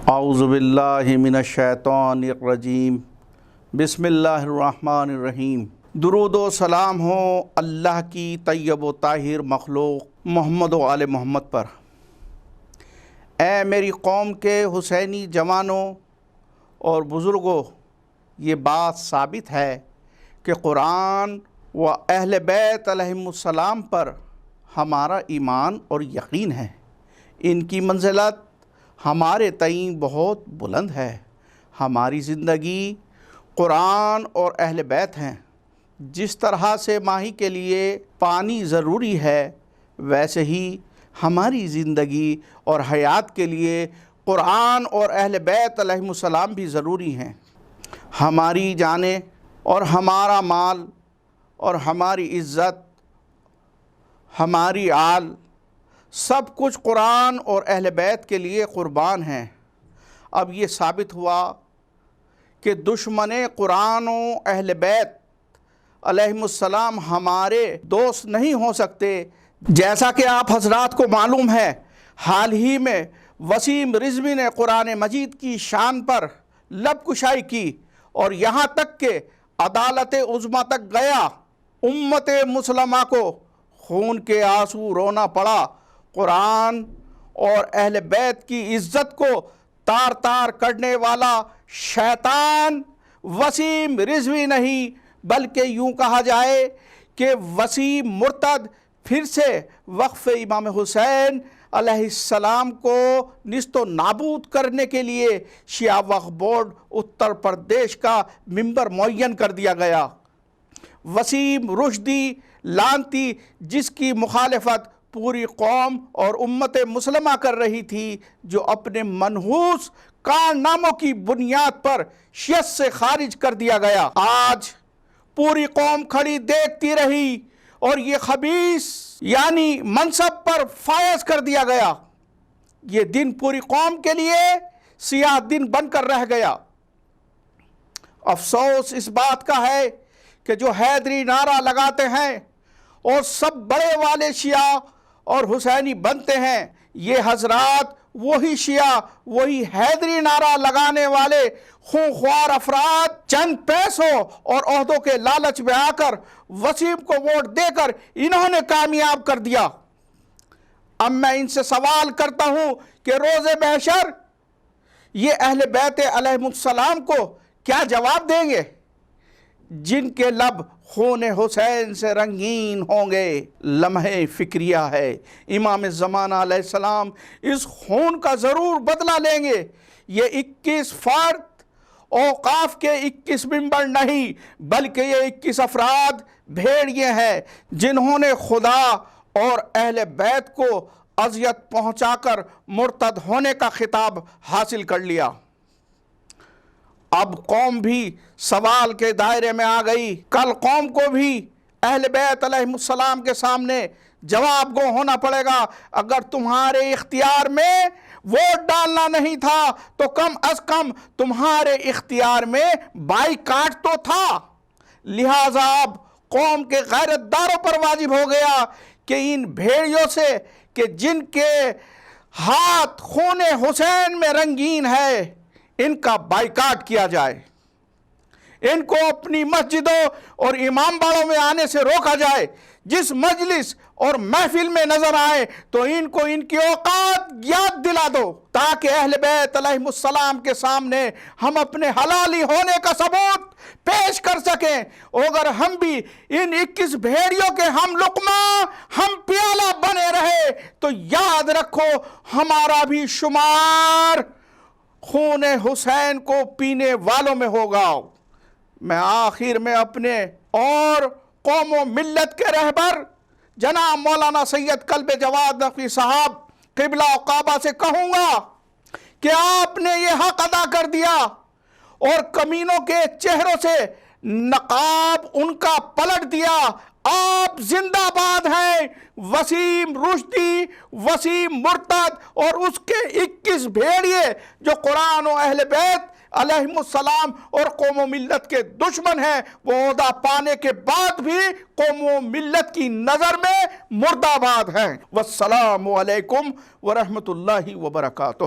اعوذ باللہ من الشیطان الرجیم بسم اللہ الرحمن الرحیم۔ درود و سلام ہو اللہ کی طیب و طاہر مخلوق محمد و آل محمد پر۔ اے میری قوم کے حسینی جوانوں اور بزرگوں، یہ بات ثابت ہے کہ قرآن و اہل بیت علیہم السلام پر ہمارا ایمان اور یقین ہے۔ ان کی منزلت ہمارے تئیں بہت بلند ہے۔ ہماری زندگی قرآن اور اہل بیت ہیں۔ جس طرح سے ماہی کے لیے پانی ضروری ہے، ویسے ہی ہماری زندگی اور حیات کے لیے قرآن اور اہل بیت علیہم السلام بھی ضروری ہیں۔ ہماری جانیں اور ہمارا مال اور ہماری عزت، ہماری آل، سب کچھ قرآن اور اہل بیت کے لیے قربان ہیں۔ اب یہ ثابت ہوا کہ دشمن قرآن و اہل بیت علیہم السلام ہمارے دوست نہیں ہو سکتے۔ جیسا کہ آپ حضرات کو معلوم ہے، حال ہی میں وسیم رضوی نے قرآن مجید کی شان پر لب کشائی کی اور یہاں تک کہ عدالت عظمیٰ تک گیا۔ امت مسلمہ کو خون کے آنسو رونا پڑا۔ قرآن اور اہل بیت کی عزت کو تار تار کرنے والا شیطان وسیم رضوی نہیں، بلکہ یوں کہا جائے کہ وسیم مرتد پھر سے وقف امام حسین علیہ السلام کو نیست و نابود کرنے کے لیے شیعہ وقف بورڈ اتر پردیش کا ممبر معین کر دیا گیا۔ وسیم رشدی لانتی، جس کی مخالفت پوری قوم اور امت مسلمہ کر رہی تھی، جو اپنے منحوس کارناموں کی بنیاد پر شیعت سے خارج کر دیا گیا، آج پوری قوم کھڑی دیکھتی رہی اور یہ خبیث یعنی منصب پر فائز کر دیا گیا۔ یہ دن پوری قوم کے لیے سیاہ دن بن کر رہ گیا۔ افسوس اس بات کا ہے کہ جو حیدری نعرہ لگاتے ہیں اور سب بڑے والے شیعہ اور حسینی بنتے ہیں، یہ حضرات وہی شیعہ، وہی حیدری نعرہ لگانے والے خونخوار افراد چند پیسوں اور عہدوں کے لالچ میں آ کر وسیم کو ووٹ دے کر انہوں نے کامیاب کر دیا۔ اب میں ان سے سوال کرتا ہوں کہ روز محشر یہ اہل بیت علیہم السلام کو کیا جواب دیں گے، جن کے لب خون حسین سے رنگین ہوں گے؟ لمحے فکریہ ہے، امام زمانہ علیہ السلام اس خون کا ضرور بدلہ لیں گے۔ یہ 21 فرد اوقاف کے 21 ممبر نہیں، بلکہ یہ 21 افراد بھیڑیے ہیں، جنہوں نے خدا اور اہل بیت کو اذیت پہنچا کر مرتد ہونے کا خطاب حاصل کر لیا۔ اب قوم بھی سوال کے دائرے میں آ گئی۔ کل قوم کو بھی اہل بیت علیہ السلام کے سامنے جواب گو ہونا پڑے گا۔ اگر تمہارے اختیار میں ووٹ ڈالنا نہیں تھا تو کم از کم تمہارے اختیار میں بائیکاٹ تو تھا۔ لہٰذا اب قوم کے غیرت داروں پر واجب ہو گیا کہ ان بھیڑیوں سے کہ جن کے ہاتھ خون حسین میں رنگین ہے، ان کا بائیکاٹ کیا جائے۔ ان کو اپنی مسجدوں اور امام باڑوں میں آنے سے روکا جائے۔ جس مجلس اور محفل میں نظر آئے تو ان کو ان کی اوقات یاد دلا دو، تاکہ اہل بیت علیہ السلام کے سامنے ہم اپنے حلالی ہونے کا ثبوت پیش کر سکیں۔ اگر ہم بھی ان 21 بھیڑیوں کے ہم لقمہ ہم پیالہ بنے رہے تو یاد رکھو ہمارا بھی شمار خون حسین کو پینے والوں میں ہوگا۔ میں آخر میں اپنے اور قوم و ملت کے رہبر جناب مولانا سید کلب جواد نقوی صاحب قبلہ و کعبہ سے کہوں گا کہ آپ نے یہ حق ادا کر دیا اور کمینوں کے چہروں سے نقاب ان کا پلٹ دیا۔ آپ زندہ باد ہیں۔ وسیم رشدی، وسیم مرتد اور اس کے 21 بھیڑیے جو قرآن و اہل بیت علیہم السلام اور قوم و ملت کے دشمن ہیں، وہ عہدہ پانے کے بعد بھی قوم و ملت کی نظر میں مردہ باد ہیں۔ والسلام علیکم ورحمۃ اللہ وبرکاتہ۔